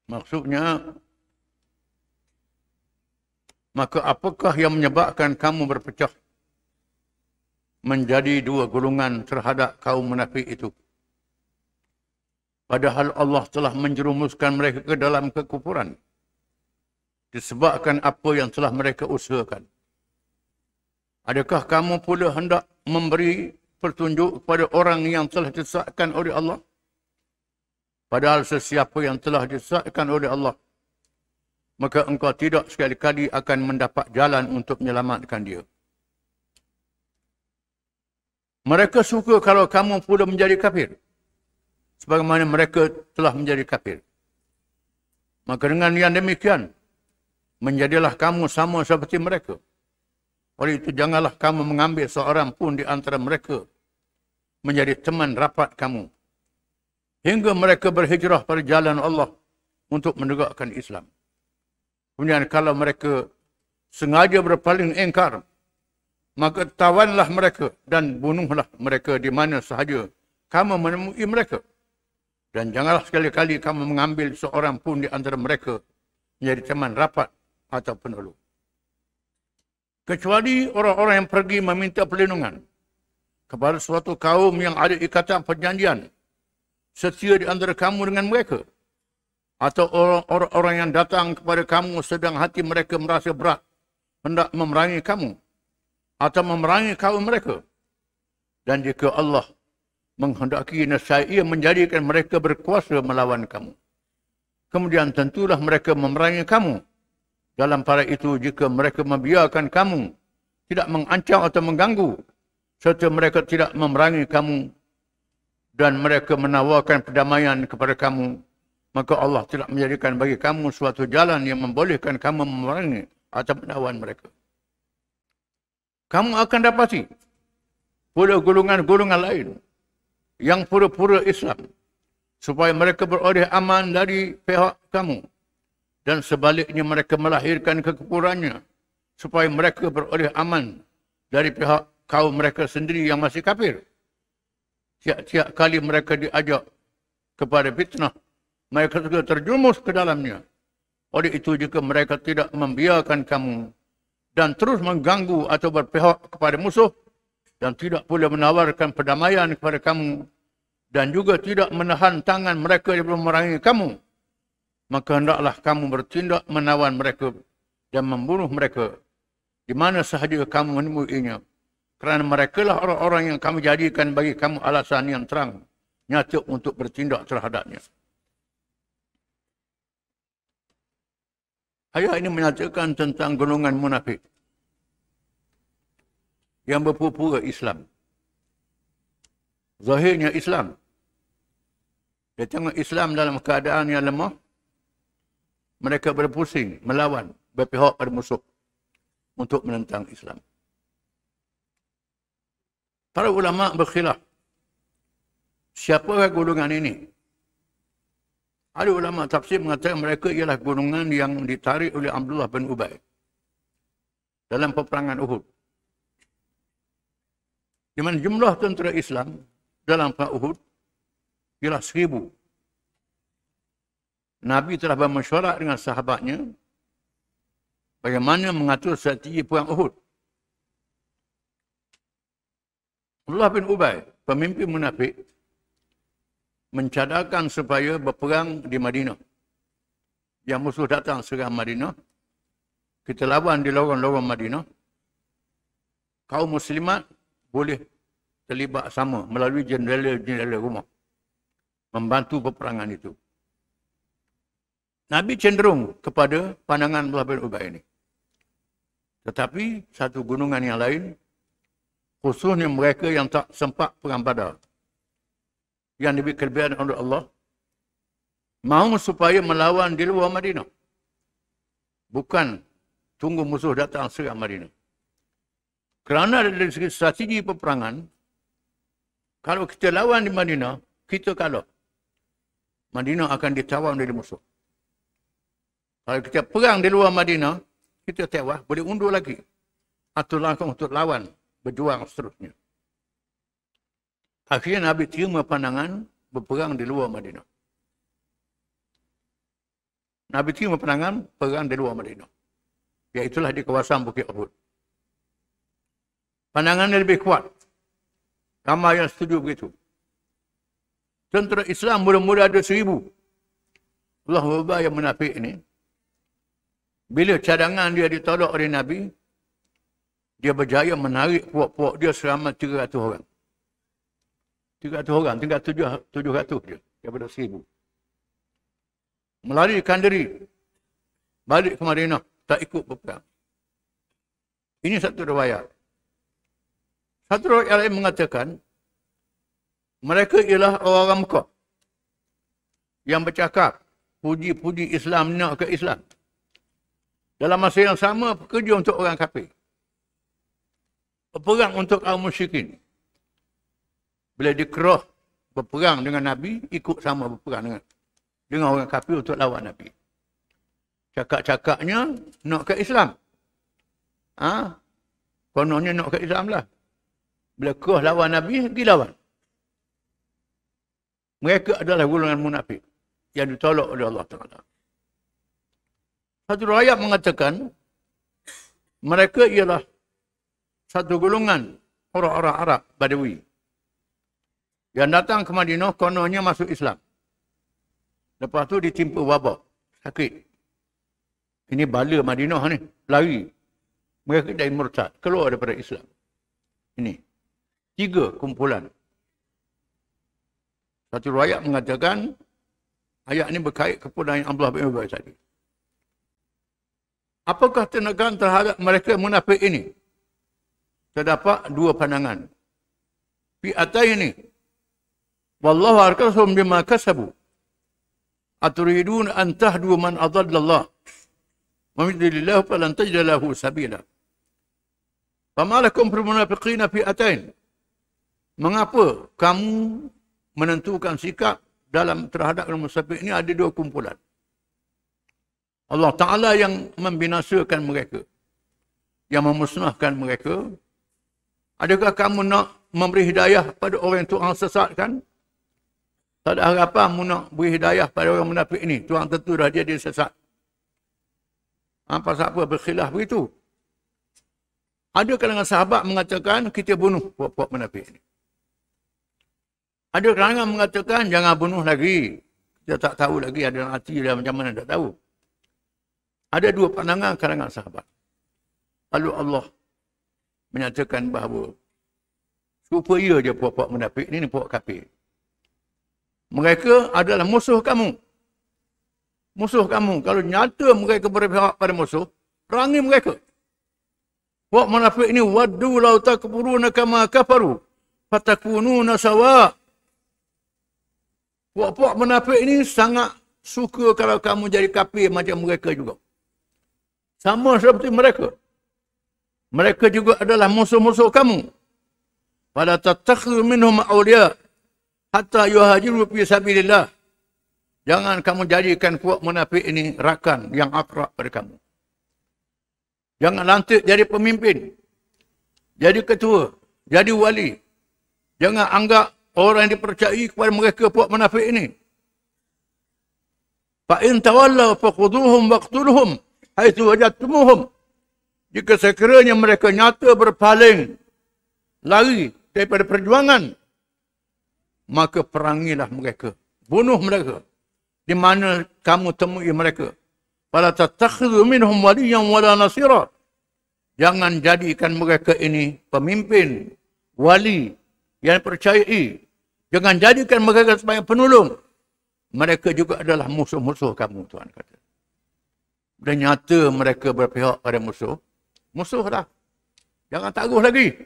Maksudnya, maka apakah yang menyebabkan kamu berpecah? menjadi dua golongan terhadap kaum munafik itu. Padahal Allah telah menjerumuskan mereka ke dalam kekufuran disebabkan apa yang telah mereka usahakan. Adakah kamu pula hendak memberi petunjuk kepada orang yang telah disesatkan oleh Allah? Padahal sesiapa yang telah disesatkan oleh Allah, maka engkau tidak sekali-kali akan mendapat jalan untuk menyelamatkan dia. Mereka suka kalau kamu pula menjadi kafir, sebagaimana mereka telah menjadi kafir. Maka dengan yang demikian, menjadilah kamu sama seperti mereka. Oleh itu, janganlah kamu mengambil seorang pun di antara mereka menjadi teman rapat kamu, hingga mereka berhijrah pada jalan Allah untuk menegakkan Islam. Kemudian kalau mereka sengaja berpaling ingkar, maka tawanlah mereka dan bunuhlah mereka di mana sahaja kamu menemui mereka. Dan janganlah sekali-kali kamu mengambil seorang pun di antara mereka menjadi teman rapat atau penolong. Kecuali orang-orang yang pergi meminta perlindungan kepada suatu kaum yang ada ikatan perjanjian setia di antara kamu dengan mereka, atau orang-orang yang datang kepada kamu sedang hati mereka merasa berat hendak memerangi kamu atau memerangi kaum mereka. Dan jika Allah menghendaki nescaya ia menjadikan mereka berkuasa melawan kamu, kemudian tentulah mereka memerangi kamu. Dalam pada itu, jika mereka membiarkan kamu tidak mengancam atau mengganggu, serta mereka tidak memerangi kamu dan mereka menawarkan perdamaian kepada kamu, maka Allah tidak menjadikan bagi kamu suatu jalan yang membolehkan kamu memerangi atau melawan mereka. Kamu akan dapati pula golongan-golongan lain yang pura-pura Islam, supaya mereka beroleh aman dari pihak kamu. Dan sebaliknya mereka melahirkan kekufurannya, supaya mereka beroleh aman dari pihak kaum mereka sendiri yang masih kafir. Tiap-tiap kali mereka diajak kepada fitnah, mereka juga terjerumus ke dalamnya. Oleh itu, jika mereka tidak membiarkan kamu dan terus mengganggu atau berpihak kepada musuh, dan tidak pula menawarkan perdamaian kepada kamu, dan juga tidak menahan tangan mereka daripada memerangi kamu, maka hendaklah kamu bertindak menawan mereka dan membunuh mereka di mana sahaja kamu menemuinya. Kerana mereka lah orang-orang yang kami jadikan bagi kamu alasan yang terang nyata untuk bertindak terhadapnya. Ayat ini menyatakan tentang golongan munafik yang berpura-pura Islam. Zahirnya Islam. Dia tengok Islam dalam keadaan yang lemah, mereka berpusing, melawan, berpihak pada musuh untuk menentang Islam. Para ulama berkhilaf, siapakah golongan ini? Ada ulama tafsir mengatakan mereka ialah golongan yang ditarik oleh Abdullah bin Ubay dalam peperangan Uhud. Di mana jumlah tentera Islam dalam perang Uhud ialah 1000. Nabi telah bermesyuarat dengan sahabatnya bagaimana mengatur strategi perang Uhud. Abdullah bin Ubay, pemimpin munafik, mencadangkan supaya berperang di Madinah. Yang musuh datang serang Madinah, kita lawan di lorong-lorong Madinah. Kaum muslimat boleh terlibat sama melalui jeneral-jeneral rumah membantu peperangan itu. Nabi cenderung kepada pandangan Abdullah bin Ubay ini. Tetapi satu golongan yang lain, khususnya mereka yang tak sempat perang Badar, yang diberi kelebihan oleh Allah, mahu supaya melawan di luar Madinah. Bukan tunggu musuh datang serang Madinah. Kerana dari segi strategi peperangan, kalau kita lawan di Madinah, kita kalah. Madinah akan ditawan dari musuh. Kalau kita perang di luar Madinah, kita tewas, boleh undur lagi. Atau langsung untuk lawan, berjuang seterusnya. Akhirnya Nabi terima pandangan berperang di luar Madinah. Nabi terima pandangan perang di luar Madinah. Iaitulah di kawasan Bukit Uhud. Pandangan lebih kuat Ramai yang setuju begitu. Tentera Islam mula-mula ada 1,000. Allah Akbar yang munafik ini. Bila cadangan dia ditolak oleh Nabi, dia berjaya menarik puak-puak dia selama 300 orang. 300 orang, tinggal 700 je daripada 1,000. Melarikan diri. Balik ke Madinah, tak ikut berperang. Ini satu riwayat. Satu riwayat lain mengatakan, mereka ialah orang Mekah yang bercakap, puji-puji Islam, nak ke Islam. Dalam masa yang sama, bekerja untuk orang kafir. Berperang untuk kaum musyrikin. Bila dikerah berperang dengan Nabi, ikut sama berperang dengan orang kafir untuk lawan Nabi. Cakap-cakapnya nak ke Islam. Kononnya nak ke Islam lah. Bila kerah lawan Nabi, pergi lawan. Mereka adalah golongan munafik yang ditolak oleh Allah Ta'ala. Satu riwayat mengatakan, mereka ialah satu golongan orang-orang Arab Badawi yang datang ke Madinah, kononnya masuk Islam. Lepas tu ditimpa wabak, sakit. Ini bala Madinah ni, lari. Mereka dari murtad, keluar daripada Islam. Ini 3 kumpulan. Satu riwayat mengatakan, ayat ini berkait kepada yang Abdullah bin Ubay tadi. Apakah tindakan terhadap mereka munafik ini? Terdapat 2 pandangan. Fi ataini. Wallahu arkasum bima kasabu. Aturidun an tahdu man adallallah. Wa yudlilillahu falan tajida lahu sabila. Fama lakum fil munafiqina fi atain. Mengapa kamu menentukan sikap dalam terhadap munafik ini ada 2 kumpulan? Allah Ta'ala yang membinasakan mereka, yang memusnahkan mereka. Adakah kamu nak memberi hidayah pada orang yang Tuhan sesatkan? Tak ada harapan kamu nak beri hidayah pada orang munafik ini. Tuhan tentu dah dia sesat. Pasal apa berkhilaf begitu? Ada kalangan sahabat mengatakan kita bunuh puak-puak munafik ini. Ada kalangan mengatakan jangan bunuh lagi. Kita tak tahu lagi ada hati dia macam mana, tak tahu. Ada 2 pandangan kalangan sahabat. Lalu Allah menyatakan bahawa supaya je puak-puak munafik ni puak kafir. Mereka adalah musuh kamu. Musuh kamu. Kalau nyata mereka berpihak pada musuh, perangi mereka. Puak munafik ini waddu law takfuruna kama kafaru fatakununa sawa. Puak-puak munafik ini sangat suka kalau kamu jadi kafir macam mereka juga. Sama seperti mereka. Mereka juga adalah musuh-musuh kamu. Fala tattakhidhu minhum awliya hatta yuhajiru fi sabilillah. Jangan kamu jadikan puak munafik ini rakan yang akrab pada kamu. Jangan lantik jadi pemimpin, jadi ketua, jadi wali. Jangan anggap orang yang dipercayai kepada mereka puak munafik ini. Fa in tawallaw fakhuduhum waqtuluhum haitsu wajadtumuhum. Jika sekiranya mereka nyata berpaling, lari daripada perjuangan, maka perangilah mereka. Bunuh mereka. Di mana kamu temui mereka. Fala tattakhidhu minhum waliyan wala nasira. Jangan jadikan mereka ini pemimpin, wali yang percayai. Jangan jadikan mereka sebagai penolong. Mereka juga adalah musuh-musuh kamu, Tuhan kata. Dan nyata mereka berpihak pada musuh, musuhlah. Jangan taruh lagi.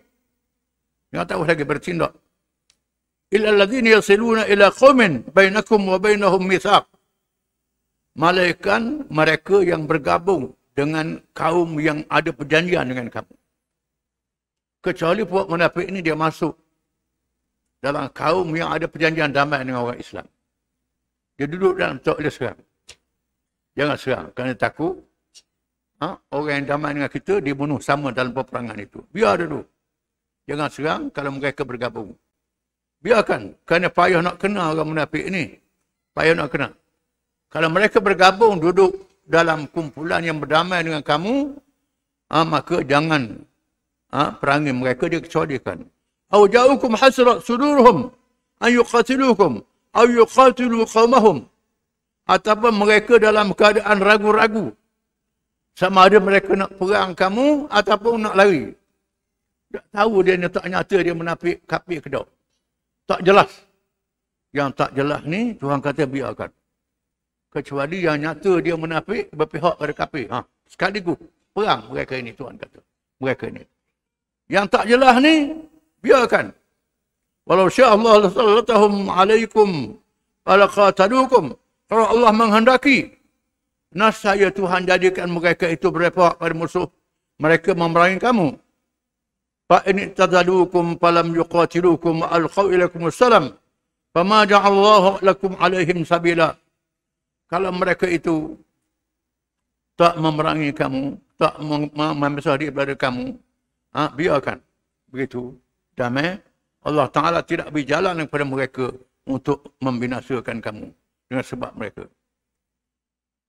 Jangan taruh lagi bertindak. Illa alladhina yasiluna ila qaumin bainakum wa bainahum mitsaq. Malaikat mereka yang bergabung dengan kaum yang ada perjanjian dengan kamu. Kecuali puak munafik ini dia masuk dalam kaum yang ada perjanjian damai dengan orang Islam. Dia duduk dalam tak boleh serang. Jangan serang kerana takut orang yang damai dengan kita dibunuh sama dalam peperangan itu. Biar dulu. Jangan serang kalau mereka bergabung. Biarkan kerana payah nak kena orang munafik ini. Payah nak kena. Kalau mereka bergabung duduk dalam kumpulan yang berdamai dengan kamu, maka jangan perangi mereka, dia kecualikan. Aw ja'ukum hasrat suduruhum an yuqatilukum aw yuqatilu qaumahum. Ataupun mereka dalam keadaan ragu-ragu. Sama ada mereka nak perang kamu ataupun nak lari. Tak tahu dia ni tak nyata dia menafik kafir ke tak. Tak jelas. Yang tak jelas ni Tuhan kata biarkan. Kecuali yang nyata dia munafik berpihak pada kafir. Sekaligus perang mereka ini Tuhan kata. Mereka ini. Yang tak jelas ni biarkan. Walau sya Allah sallallahu alaikum falaqatalukum. Kalau Allah menghendaki, nascaya Tuhan jadikan mereka itu berpihak pada musuh. Mereka memerangi kamu. Fa in tadalukum falam yuqatilukum alqaw ilaikum assalam. Fama ja'allahu lakum alaihim sabila. Kalau mereka itu tak memerangi kamu, tak membesar daripada kamu, biarkan. Begitu. Damai. Allah Ta'ala tidak berjalan kepada mereka untuk membinasakan kamu dengan sebab mereka.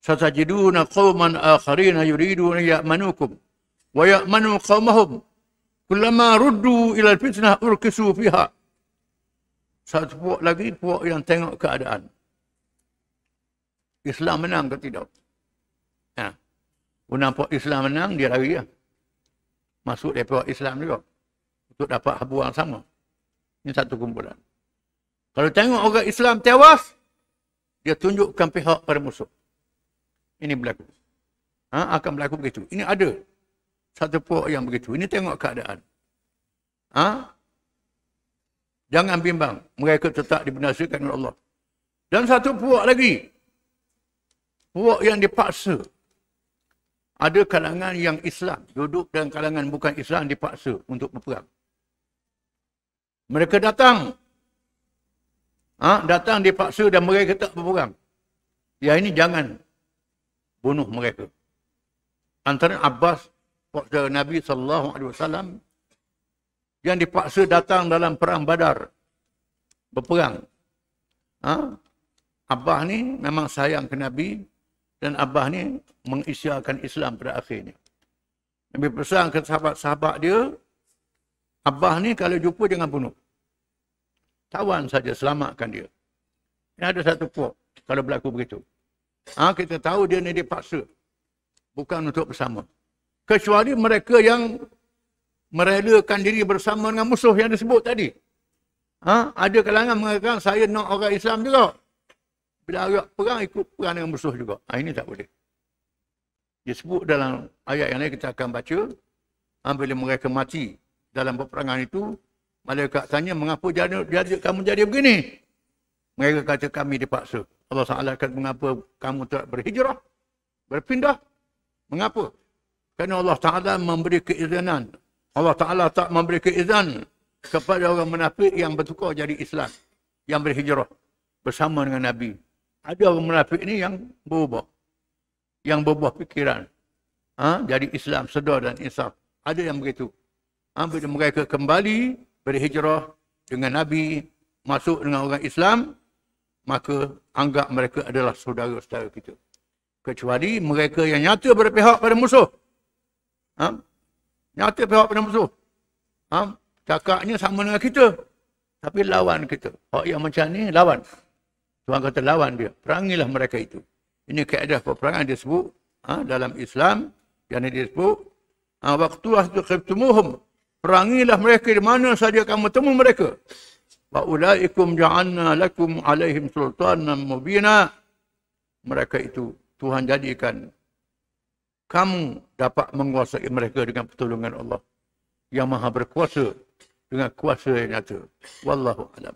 Satajiduna qawman akharina yuriduna ya'manukum wa ya'manu qawmahum kullama ruddu ila fitnah urkisu fiha. Satu puak lagi, puak yang tengok keadaan. Islam menang ke tidak? Nampak Islam menang, dia lari lah. Masuk dia puak Islam juga. Untuk dapat habuan sama. Ini satu kumpulan. Kalau tengok orang Islam tewas, dia tunjukkan pihak pada musuh. Ini berlaku. Akan berlaku begitu. Ini ada. Satu puak yang begitu. Ini tengok keadaan. Jangan bimbang. Mereka tetap dibinasakan oleh Allah. Dan satu puak lagi. Puak yang dipaksa. Ada kalangan yang Islam. Duduk dalam kalangan bukan Islam dipaksa untuk berperang. Mereka datang. Datang dipaksa dan mereka tak berperang. Ya ini jangan bunuh mereka. Antara Abbas, waktu Nabi SAW, yang dipaksa datang dalam perang Badar. Berperang. Abbas ni memang sayang ke Nabi. Dan Abbas ni mengisyakan Islam pada akhirnya. Nabi pesan ke sahabat-sahabat dia, Abbas ni kalau jumpa jangan bunuh. Tawan saja, selamatkan dia. Ini ada satu puak kalau berlaku begitu. Kita tahu dia ni dipaksa. Bukan untuk bersama. Kecuali mereka yang merelakan diri bersama dengan musuh yang disebut tadi. Ada kalangan mengatakan saya nak orang Islam juga. Bila agak perang, ikut perang dengan musuh juga. Ini tak boleh. Dia sebut dalam ayat yang lain kita akan baca. Bila mereka mati dalam peperangan itu, malaikat tanya, mengapa kamu jadi begini? Mereka kata kami dipaksa. Allah Ta'ala kata, mengapa kamu tak berhijrah? Berpindah? Mengapa? Kerana Allah Ta'ala memberi keizinan. Allah Ta'ala tak memberi keizan kepada orang munafik yang bertukar jadi Islam. Yang berhijrah bersama dengan Nabi. Ada orang munafik ni yang berubah. Yang berubah fikiran. Jadi Islam, sedar dan insaf. Ada yang begitu. Bila mereka kembali berhijrah dengan Nabi, masuk dengan orang Islam, maka anggap mereka adalah saudara-saudara kita. Kecuali mereka yang nyata berpihak pada musuh. Nyata pihak pada musuh. Cakapnya sama dengan kita. Tapi lawan kita. Orang yang macam ni lawan. Tuhan kata lawan dia. Perangilah mereka itu. Ini kaedah peperangan disebut dalam Islam. Yang disebut waktu khibtumuhum. Perangilah mereka di mana saja kamu temu mereka. Wa ulaikum ja'alna lakum alaihim sultanan mubina. Mereka itu Tuhan jadikan kamu dapat menguasai mereka dengan pertolongan Allah yang Maha berkuasa dengan kuasa yang nyata. Wallahu a'lam.